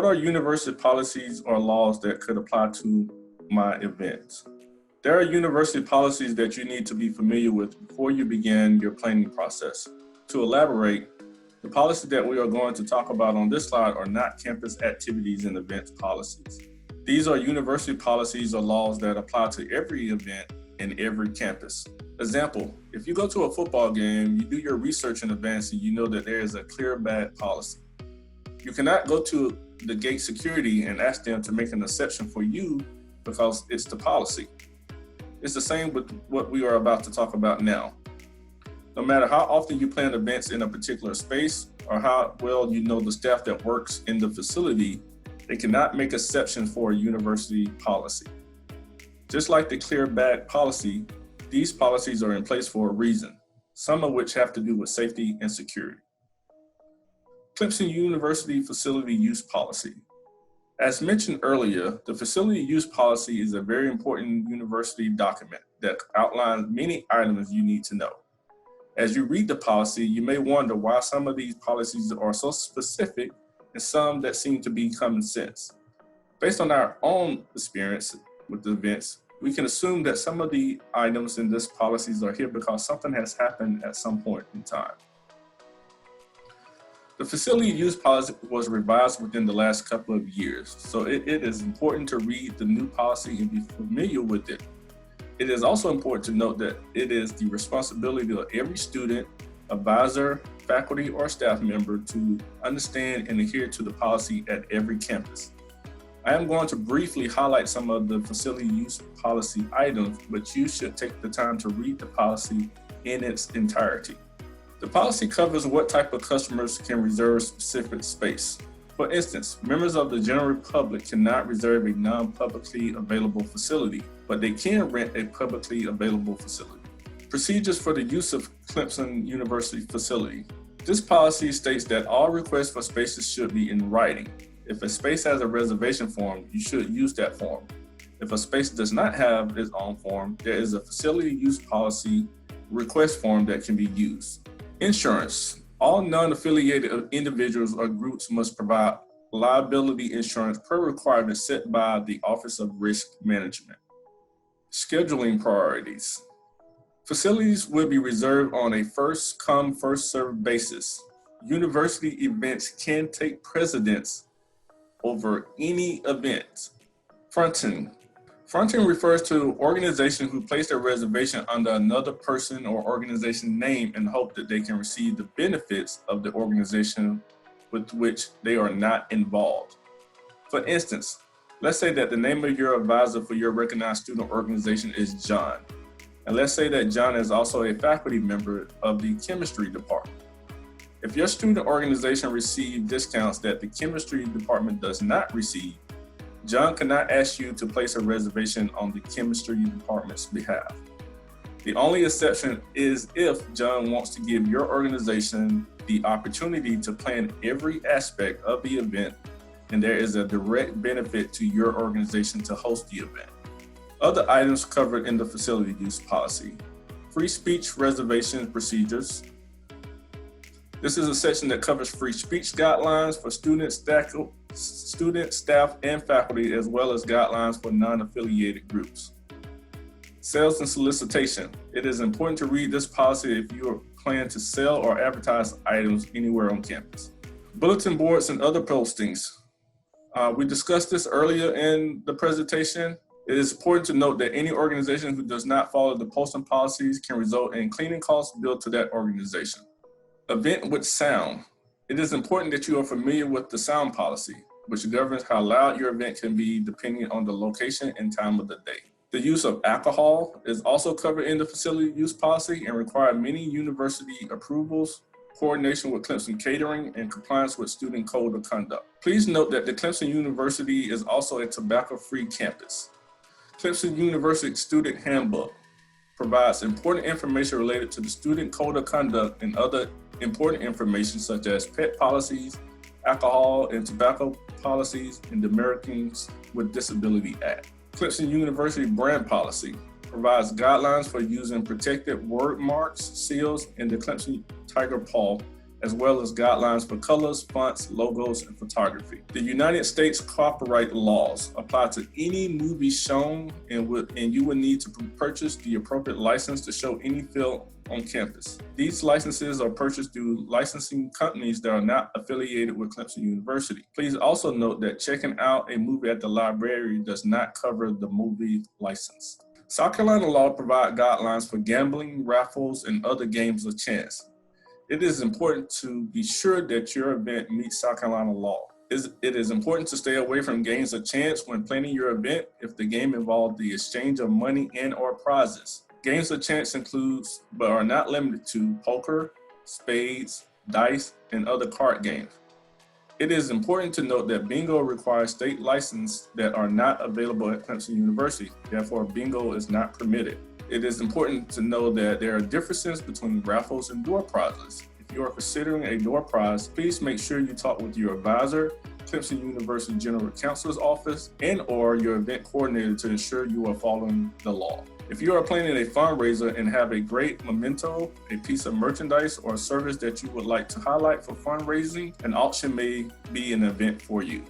are university policies or laws that could apply to my events? There are university policies that you need to be familiar with before you begin your planning process. To elaborate, the policies that we are going to talk about on this slide are not campus activities and events policies. These are university policies or laws that apply to every event and every campus. Example, if you go to a football game, you do your research in advance and you know that there is a clear bag policy. You cannot go to the gate security and ask them to make an exception for you because it's the policy. It's the same with what we are about to talk about now. No matter how often you plan events in a particular space or how well you know the staff that works in the facility, they cannot make exceptions for a university policy. Just like the clear bag policy, these policies are in place for a reason, some of which have to do with safety and security. Clemson University Facility Use Policy. As mentioned earlier, the Facility Use Policy is a very important university document that outlines many items you need to know. As you read the policy, you may wonder why some of these policies are so specific and some that seem to be common sense. Based on our own experience with the events, we can assume that some of the items in this policies are here because something has happened at some point in time. The facility use policy was revised within the last couple of years, so it is important to read the new policy and be familiar with it. It is also important to note that it is the responsibility of every student, advisor, faculty, or staff member to understand and adhere to the policy at every campus. I am going to briefly highlight some of the facility use policy items, but you should take the time to read the policy in its entirety. The policy covers what type of customers can reserve specific space. For instance, members of the general public cannot reserve a non-publicly available facility, but they can rent a publicly available facility. Procedures for the use of Clemson University facility. This policy states that all requests for spaces should be in writing. If a space has a reservation form, you should use that form. If a space does not have its own form, there is a facility use policy request form that can be used. Insurance. All non-affiliated individuals or groups must provide liability insurance per requirement set by the Office of Risk Management. Scheduling priorities. Facilities will be reserved on a first-come, first-served basis. University events can take precedence over any event. Fronting. Fronting refers to organizations who place their reservation under another person or organization name in hope that they can receive the benefits of the organization with which they are not involved. For instance, let's say that the name of your advisor for your recognized student organization is John. And let's say that John is also a faculty member of the chemistry department. If your student organization receives discounts that the chemistry department does not receive, John cannot ask you to place a reservation on the chemistry department's behalf. The only exception is if John wants to give your organization the opportunity to plan every aspect of the event and there is a direct benefit to your organization to host the event. Other items covered in the facility use policy. Free speech reservation procedures. This is a section that covers free speech guidelines for students, staff, and faculty, as well as guidelines for non-affiliated groups. Sales and solicitation. It is important to read this policy if you plan to sell or advertise items anywhere on campus. Bulletin boards and other postings. We discussed this earlier in the presentation. It is important to note that any organization who does not follow the posting policies can result in cleaning costs billed to that organization. Event with sound. It is important that you are familiar with the sound policy, which governs how loud your event can be depending on the location and time of the day. The use of alcohol is also covered in the facility use policy and requires many university approvals, coordination with Clemson Catering, and compliance with student code of conduct. Please note that the Clemson University is also a tobacco-free campus. Clemson University Student Handbook provides important information related to the student code of conduct and other important information such as pet policies, alcohol and tobacco policies, and the Americans with Disability Act. Clemson University Brand Policy provides guidelines for using protected word marks, seals, and the Clemson Tiger Paw as well as guidelines for colors, fonts, logos, and photography. The United States copyright laws apply to any movie shown, and you would need to purchase the appropriate license to show any film on campus. These licenses are purchased through licensing companies that are not affiliated with Clemson University. Please also note that checking out a movie at the library does not cover the movie license. South Carolina law provides guidelines for gambling, raffles, and other games of chance. It is important to be sure that your event meets South Carolina law. It is important to stay away from games of chance when planning your event if the game involves the exchange of money and/or prizes. Games of chance includes, but are not limited to, poker, spades, dice, and other card games. It is important to note that bingo requires state licenses that are not available at Clemson University. Therefore, bingo is not permitted. It is important to know that there are differences between raffles and door prizes. If you are considering a door prize, please make sure you talk with your advisor, Clemson University General Counsel's office, and/or your event coordinator to ensure you are following the law. If you are planning a fundraiser and have a great memento, a piece of merchandise, or a service that you would like to highlight for fundraising, an auction may be an event for you.